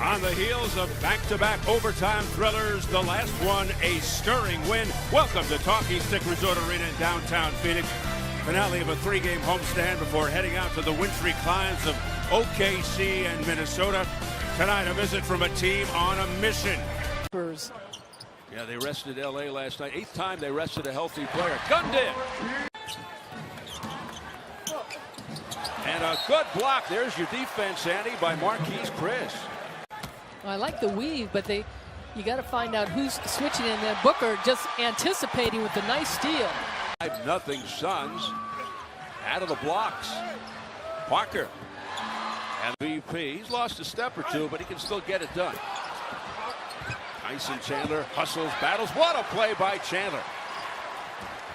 On the heels of back-to-back overtime thrillers, the last one a stirring win. Welcome to Talking Stick Resort Arena in downtown Phoenix. Finale of a three-game homestand before heading out to the wintry climes of OKC and Minnesota. Tonight, a visit from a team on a mission. Yeah, they rested LA last night. 8th time they rested a healthy player. Gunned in. And a good block. There's your defense, Andy, by Marquise Chris. Well, I like the weave, but you got to find out who's switching in there. Booker just anticipating with the nice steal. 5-0 Suns. Out of the blocks. Parker. And VP. He's lost a step or two, but he can still get it done. Tyson Chandler hustles, battles. What a play by Chandler.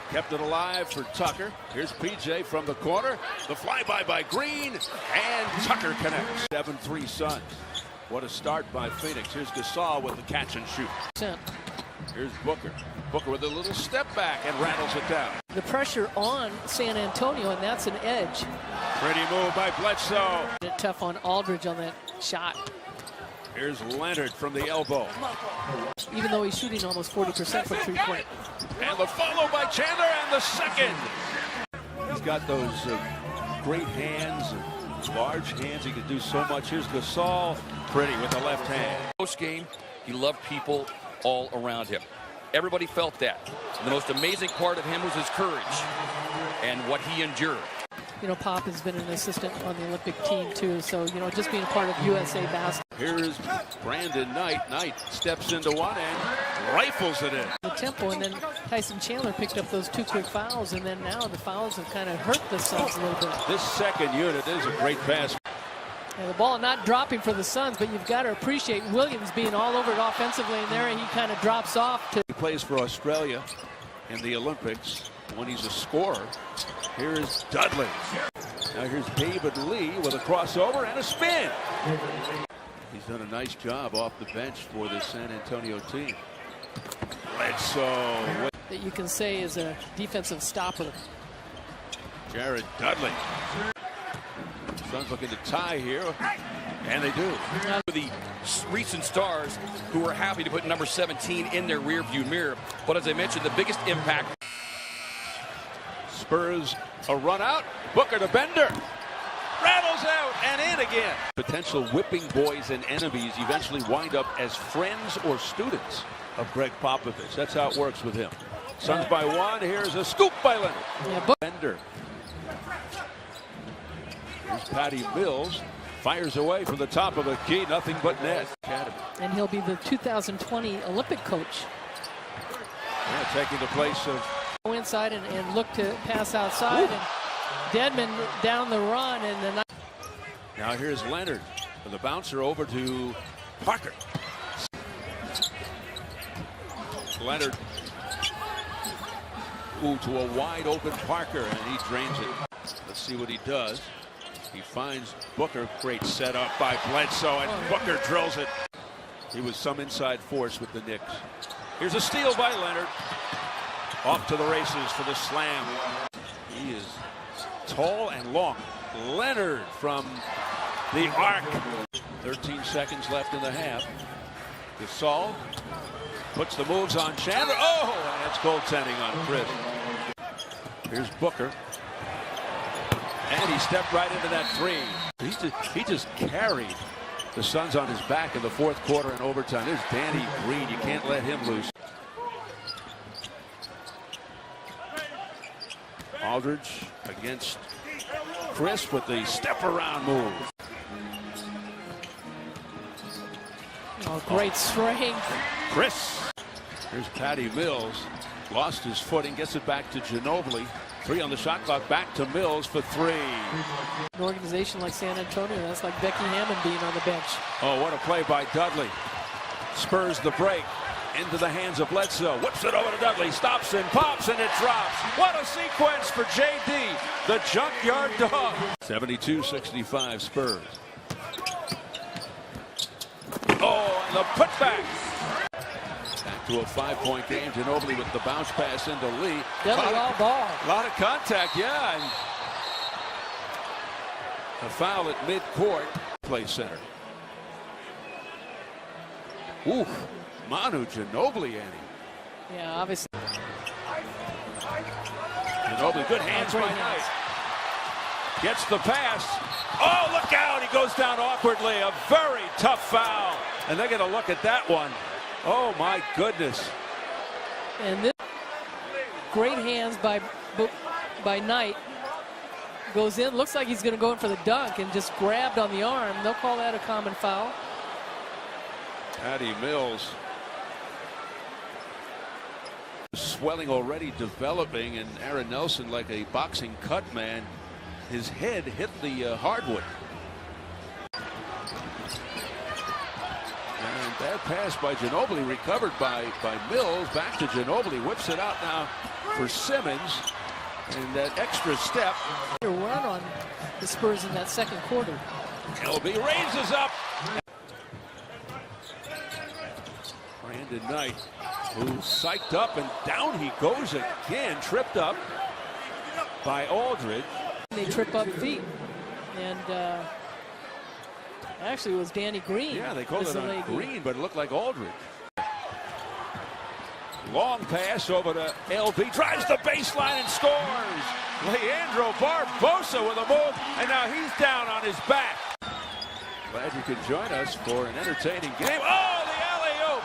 Kept it alive for Tucker. Here's PJ from the corner. The flyby by Green. And Tucker connects. 7-3 Suns. What a start by Phoenix. Here's Gasol with the catch and shoot. Here's Booker. Booker with a little step back and rattles it down. The pressure on San Antonio, and that's an edge. Pretty move by Bledsoe. Tough on Aldridge on that shot. Here's Leonard from the elbow. Even though he's shooting almost 40% from three-point. And the follow by Chandler and the second. He's got those great hands, large hands. He can do so much. Here's Gasol. Pretty with the left hand. Post game, he loved people all around him. Everybody felt that. The most amazing part of him was his courage and what he endured. You know, Pop has been an assistant on the Olympic team too, so you know, just being a part of USA basketball. Here's Brandon Knight. Knight steps into one and rifles it in. The tempo, and then Tyson Chandler picked up those 2 quick fouls, and then now the fouls have kind of hurt the Suns a little bit. This second unit is a great pass. And the ball not dropping for the Suns, but you've got to appreciate Williams being all over it offensively, and there he kind of drops off. He plays for Australia in the Olympics when he's a scorer. Here is Dudley. Now here's David Lee with a crossover and a spin. He's done a nice job off the bench for the San Antonio team. Bledsoe. That you can say is a defensive stopper. Jared Dudley. Suns looking to tie here, and they do. The recent stars who are happy to put number 17 in their rearview mirror. But as I mentioned, the biggest impact. Spurs a run out. Booker to Bender. Rattles out and in again. Potential whipping boys and enemies eventually wind up as friends or students of Greg Popovich. That's how it works with him. Suns by one. Here's a scoop by Leonard. Yeah, Bender. Here's Patty Mills. Fires away from the top of the key. Nothing but net. Academy. And he'll be the 2020 Olympic coach. Yeah, taking the place of... Go inside and look to pass outside. Ooh. And Dedmon down the run. And now here's Leonard with the bouncer over to Parker. Leonard. Ooh, to a wide open Parker, and he drains it. Let's see what he does. He finds Booker. Great setup by Bledsoe, and Booker drills it. He was some inside force with the Knicks. Here's a steal by Leonard. Off to the races for the slam. He is tall and long. Leonard from the arc. 13 seconds left in the half. Gasol puts the moves on Chandler. Oh, and that's goaltending on Chris. Here's Booker. And he stepped right into that three. He just carried the Suns on his back in the fourth quarter and overtime. There's Danny Green. You can't let him loose. Aldridge against Chris with the step around move. Oh, great strength. Chris. Here's Patty Mills. Lost his footing, gets it back to Ginobili. 3 on the shot clock, back to Mills for 3. An organization like San Antonio, that's like Becky Hammond being on the bench. Oh, what a play by Dudley. Spurs the break. Into the hands of Bledsoe. Whips it over to Dudley. Stops and pops, and it drops. What a sequence for JD, the junkyard dog. 72-65 Spurs. Oh, and the putback. Back to a 5-point game. Ginobili with the bounce pass into Lee. Dudley all ball. A lot of contact, yeah. And a foul at midcourt. Play center. Ooh, Manu Ginobili, Annie. Yeah, obviously. Ginobili, good hands by Knight. Gets the pass. Oh, look out. He goes down awkwardly. A very tough foul. And they're going to look at that one. Oh, my goodness. And this great hands by Knight. Goes in. Looks like he's going to go in for the dunk and just grabbed on the arm. They'll call that a common foul. Patty Mills. Swelling already developing, and Aaron Nelson, like a boxing cut man, his head hit the hardwood. And that pass by Ginobili, recovered by Mills. Back to Ginobili, whips it out now for Simmons. And that extra step. Run on the Spurs in that second quarter. LB raises up. Brandon Knight, who's psyched up, and down he goes again, tripped up by Aldridge. They trip up feet, and actually it was Danny Green. Yeah, they called it on Green, but it looked like Aldridge. Long pass over to LB, drives the baseline and scores. Leandro Barbosa with a move, and now he's down on his back. Glad you could join us for an entertaining game. Oh, the alley-oop!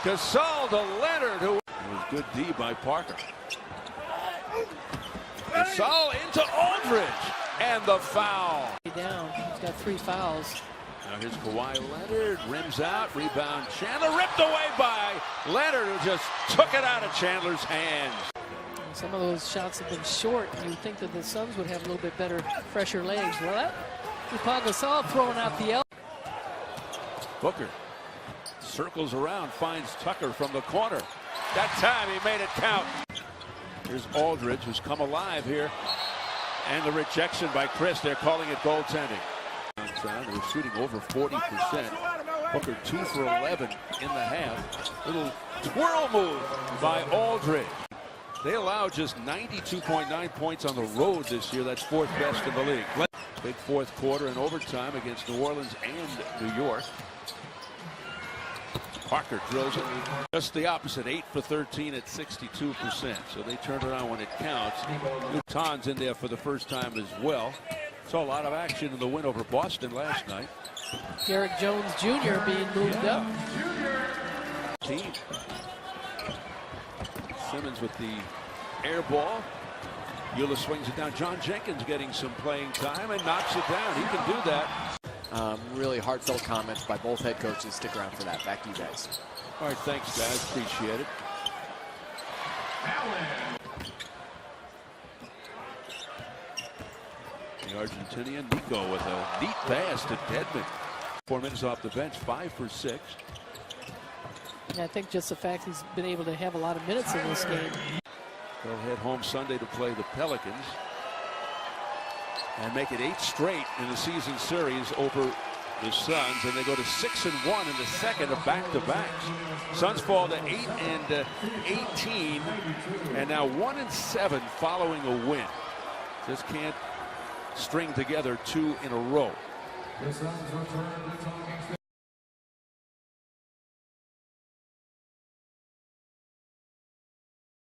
Gasol to Leonard, who was good D by Parker. Gasol into Aldridge, and the foul. Down, he's got 3 fouls. Now here's Kawhi Leonard, rims out, rebound. Chandler ripped away by Leonard, who just took it out of Chandler's hands. Some of those shots have been short, and you'd think that the Suns would have a little bit better, fresher legs. Well, that is Pau Gasol throwing out the L. Booker circles around, finds Tucker from the corner. That time he made it count. Here's Aldridge, who's come alive here. And the rejection by Chris. They're calling it goaltending. They were shooting over 40%. Booker 2 for 11 in the half. Little twirl move by Aldridge. They allow just 92.9 points on the road this year. That's 4th best in the league. Big 4th quarter and overtime against New Orleans and New York. Parker drills it. Just the opposite, 8 for 13 at 62%. So they turn around when it counts. Luton's in there for the first time as well. Saw a lot of action in the win over Boston last night. Derek Jones Jr. being moved up. Team. Simmons with the air ball. Eula swings it down. John Jenkins getting some playing time and knocks it down. He can do that. Really heartfelt comments by both head coaches. Stick around for that. Back to you guys. All right, thanks, guys. Appreciate it. The Argentinian Nico with a neat pass to Dedmon. 4 minutes off the bench, 5 for 6. And I think just the fact he's been able to have a lot of minutes in this game. They'll head home Sunday to play the Pelicans and make it 8 straight in the season series over the Suns, and they go to 6-1 in the second of back-to-backs. Suns fall to 8-18, and now 1-7 following a win. Just can't string together 2 in a row.